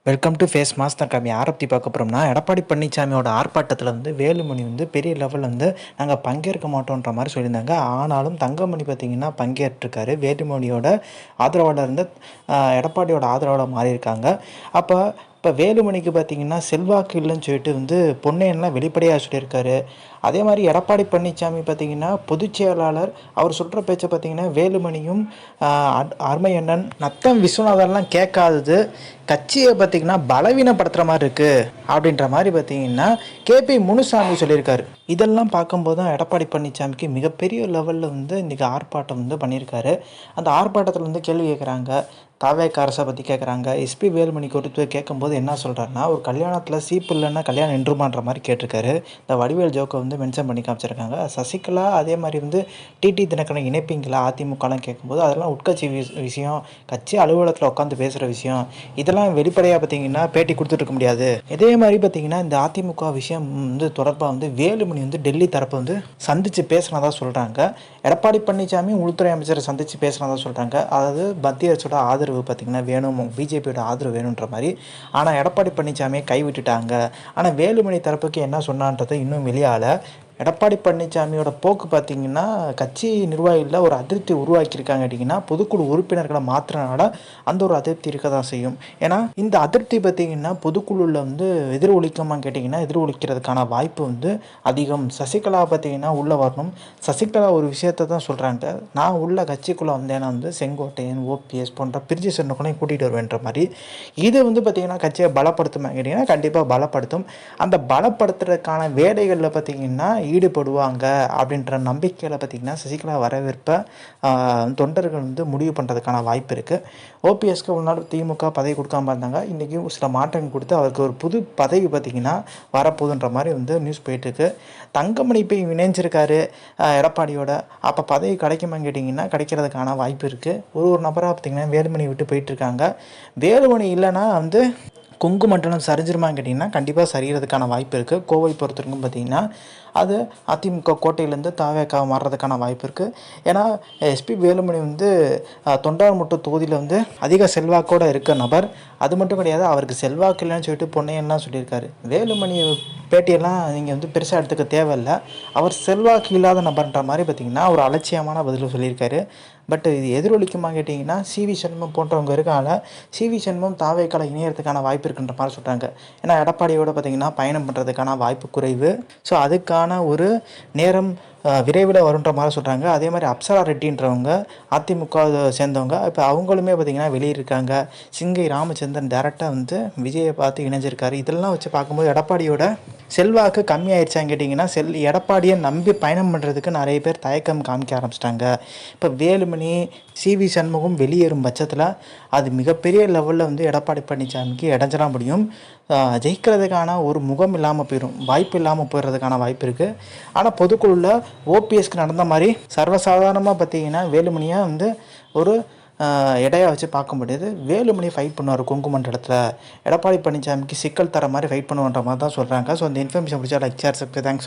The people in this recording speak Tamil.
வெல்கம் டு ஃபேஸ் மாஸ் தான் கம்மி ஆரத்தி பார்க்க போகிறோம்னா எடப்பாடி பழனிசாமியோட ஆர்ப்பாட்டத்தில் பெரியமணி பெரிய லெவலில் நாங்கள் பங்கேற்க மாட்டோன்ற மாதிரி சொல்லியிருந்தாங்க. ஆனாலும் தங்கமணி பார்த்திங்கன்னா பங்கேற்றிருக்காரு. வேலுமணியோட ஆதரவாளர் எடப்பாடியோட ஆதரவாளர் மாறியிருக்காங்க. இப்போ வேலுமணிக்கு பார்த்திங்கன்னா செல்வாக்கு இல்லைன்னு சொல்லிட்டு பொன்னையன்லாம் வெளிப்படையாக சொல்லியிருக்காரு. அதே மாதிரி எடப்பாடி பழனிசாமி பார்த்திங்கன்னா பொதுச் செயலாளர் அவர் சொல்கிற பேச்சை பார்த்திங்கன்னா வேலுமணியும் அருமையண்ணன் நத்தம் விஸ்வநாதன்லாம் கேட்காதது கட்சியை பார்த்திங்கன்னா பலவீனப்படுத்துகிற மாதிரி இருக்குது அப்படின்ற மாதிரி பார்த்திங்கன்னா கேபி முனுசாமி சொல்லியிருக்காரு. இதெல்லாம் பார்க்கும்போது தான் எடப்பாடி பழனிசாமிக்கு மிகப்பெரிய லெவலில் இன்றைக்கி ஆர்ப்பாட்டம் பண்ணியிருக்காரு. அந்த ஆர்ப்பாட்டத்தில் கேள்வி கேட்குறாங்க. தாவேக அரசை பற்றி கேட்குறாங்க. எஸ்பி வேலுமணி கொடுத்து கேட்கும்போது என்ன சொல்கிறாருன்னா, ஒரு கல்யாணத்தில் சீப்பு இல்லைன்னா கல்யாணம் நின்றுமான்ற மாதிரி கேட்டிருக்காரு. இந்த வடிவேல் ஜோக்கை மென்ஷன் பண்ணி காமிச்சிருக்காங்க. சசிகலா அதே மாதிரி டிடி தினகரனை இணைப்பீங்களா அதிமுகலாம் கேட்கும்போது அதெல்லாம் உட்கட்சி விஷயம், கட்சி அலுவலகத்தில் உட்காந்து பேசுகிற விஷயம், இதெல்லாம் வெளிப்படையாக பார்த்திங்கன்னா பேட்டி கொடுத்துட்டு இருக்க முடியாது. இதே மாதிரி பார்த்திங்கன்னா இந்த அதிமுக விஷயம் தொடர்பாக வேலுமணி டெல்லி தரப்பு சந்தித்து பேசினதாக சொல்கிறாங்க. எடப்பாடி பழனிசாமி உள்துறை அமைச்சரை சந்தித்து பேசினதாக சொல்கிறாங்க. அதாவது மத்திய அரசோட ஆதரவு பார்த்திங்கன்னா வேணும், பிஜேபியோட ஆதரவு வேணுன்ற மாதிரி. ஆனால் எடப்பாடி பழனிசாமியை கைவிட்டுட்டாங்க. ஆனால் வேலுமணி தரப்புக்கு என்ன சொன்னான்றது இன்னும் வெளியால். எடப்பாடி பழனிசாமியோட போக்கு பார்த்திங்கன்னா கட்சி நிர்வாகிகளில் ஒரு அதிருப்தி உருவாக்கியிருக்காங்க. கேட்டிங்கன்னா பொதுக்குழு உறுப்பினர்களை மாற்றினால அந்த ஒரு அதிருப்தி இருக்க தான் செய்யும். ஏன்னா இந்த அதிருப்தி பார்த்திங்கன்னா பொதுக்குழுவில் எதிரொலிக்குமா கேட்டிங்கன்னா எதிரொலிக்கிறதுக்கான வாய்ப்பு அதிகம். சசிகலா பார்த்திங்கன்னா உள்ளே வரணும். சசிகலா ஒரு விஷயத்தை தான் சொல்கிறாங்க, நான் உள்ள கட்சிக்குள்ளே வந்தேன்னா செங்கோட்டையன், ஓபிஎஸ் போன்ற பிரிஜி சென்னக்குள்ளையும் கூட்டிகிட்டு வருவேன்ற மாதிரி. இது பார்த்திங்கன்னா கட்சியை பலப்படுத்துமா கேட்டிங்கன்னா கண்டிப்பாக பலப்படுத்தும். அந்த பலப்படுத்துறதுக்கான வேலைகளில் பார்த்திங்கன்னா ஈடுபடுவாங்க அப்படின்ற நம்பிக்கையில் பார்த்திங்கன்னா சசிகலா வரவேற்பை தொண்டர்கள் முடிவு பண்ணுறதுக்கான வாய்ப்பு இருக்குது. ஓபிஎஸ்க்கு ஒரு நாள் திமுக பதவி கொடுக்காம இருந்தாங்க. இன்றைக்கி சில மாற்றங்கள் கொடுத்து அவருக்கு ஒரு புது பதவி பார்த்திங்கன்னா வரப்போகுதுன்ற மாதிரி நியூஸ் போயிட்டுருக்கு. தங்கமணி போய் இணைஞ்சிருக்காரு எடப்பாடியோட. அப்போ பதவி கிடைக்குமான்னு கேட்டிங்கன்னா கிடைக்கிறதுக்கான வாய்ப்பு இருக்குது. ஒரு நபராக பார்த்திங்கன்னா வேலுமணி விட்டு போயிட்டுருக்காங்க. வேலுமணி இல்லைன்னா கொங்கு மண்டலம் சரிஞ்சிருமான்னு கேட்டிங்கன்னா கண்டிப்பாக சரிகிறதுக்கான வாய்ப்பு இருக்குது. கோவை பொறுத்தவரைக்கும் பார்த்திங்கன்னா அது அதிமுக கோட்டையிலேருந்து தாவேக மாறுறதுக்கான வாய்ப்பு இருக்குது. ஏன்னா எஸ்பி வேலுமணி தொண்டாமுட்டு தொகுதியில் அதிக செல்வாக்கோடு இருக்க நபர். அது மட்டும் கிடையாது, அவருக்கு செல்வாக்கு இல்லைன்னு சொல்லிட்டு பொன்னையெல்லாம் சொல்லியிருக்காரு. வேலுமணி பேட்டியெல்லாம் நீங்கள் பெருசாக எடுத்துக்க தேவையில்லை. அவர் செல்வாக்கு இல்லாத நபர்ன்ற மாதிரி பார்த்திங்கன்னா ஒரு அலட்சியமான பதில் சொல்லியிருக்காரு. பட் இது எதிரொலிக்குமா கேட்டிங்கன்னா சிவி சண்முகம் போன்றவங்க இருக்காங்க. சிவி சண்முகம் தாவேக்கால இணையறதுக்கான வாய்ப்பு இருக்குன்ற மாதிரி சொல்கிறாங்க. ஏன்னா எடப்பாடியோட பார்த்திங்கன்னா பயணம் பண்ணுறதுக்கான வாய்ப்பு குறைவு. ஸோ அதுக்கான ஒரு நேரம் விரைவில் வருன்ற மாதிரி சொல்கிறாங்க. அதே மாதிரி அப்சரா ரெட்டின்றவங்க அதிமுக சேர்ந்தவங்க. இப்போ அவங்களுமே பார்த்திங்கன்னா வெளியிருக்காங்க. சிங்கை ராமச்சந்திரன் டேரெக்டாக விஜயை பார்த்து இணைஞ்சிருக்காரு. இதெல்லாம் வச்சு பார்க்கும்போது எடப்பாடியோட செல்வாக்கு கம்மியாயிடுச்சான்னு கேட்டிங்கன்னா எடப்பாடியை நம்பி பயணம் பண்ணுறதுக்கு நிறைய பேர் தயக்கம் காமிக்க ஆரம்பிச்சிட்டாங்க. இப்போ வேலுமணி, சிவி சண்முகம் வெளியேறும் பட்சத்தில் அது மிகப்பெரிய லெவலில் எடப்பாடி பழனிசாமிக்கு இடைஞ்சலாம் முடியும். ஜெயிக்கிறதுக்கான ஒரு முகம் இல்லாமல் போயிடும், வாய்ப்பு இல்லாமல் போயிடுறதுக்கான வாய்ப்பு இருக்குது. ஆனால் பொதுக்குழுவில் ஓபிஎஸ்க்கு நடந்த மாதிரி சர்வசாதாரணமாக பார்த்திங்கன்னா வேலுமணியை ஒரு இடையாக வச்சு பார்க்க முடியாது. வேலுமணி ஃபைட் பண்ணுவார் கொங்கு மண்டலத்தில். எடப்பாடி பழனிசாமிக்கு சிக்கல் தர மாதிரி ஃபைட் பண்ணுவான்ற மாதிரி தான் சொல்கிறாங்க. ஸோ அந்த இன்ஃபர்மேஷன் பிடிச்சா லைக், ஷேர், சப்ஸ்கிரைப். தேங்க்ஸ்.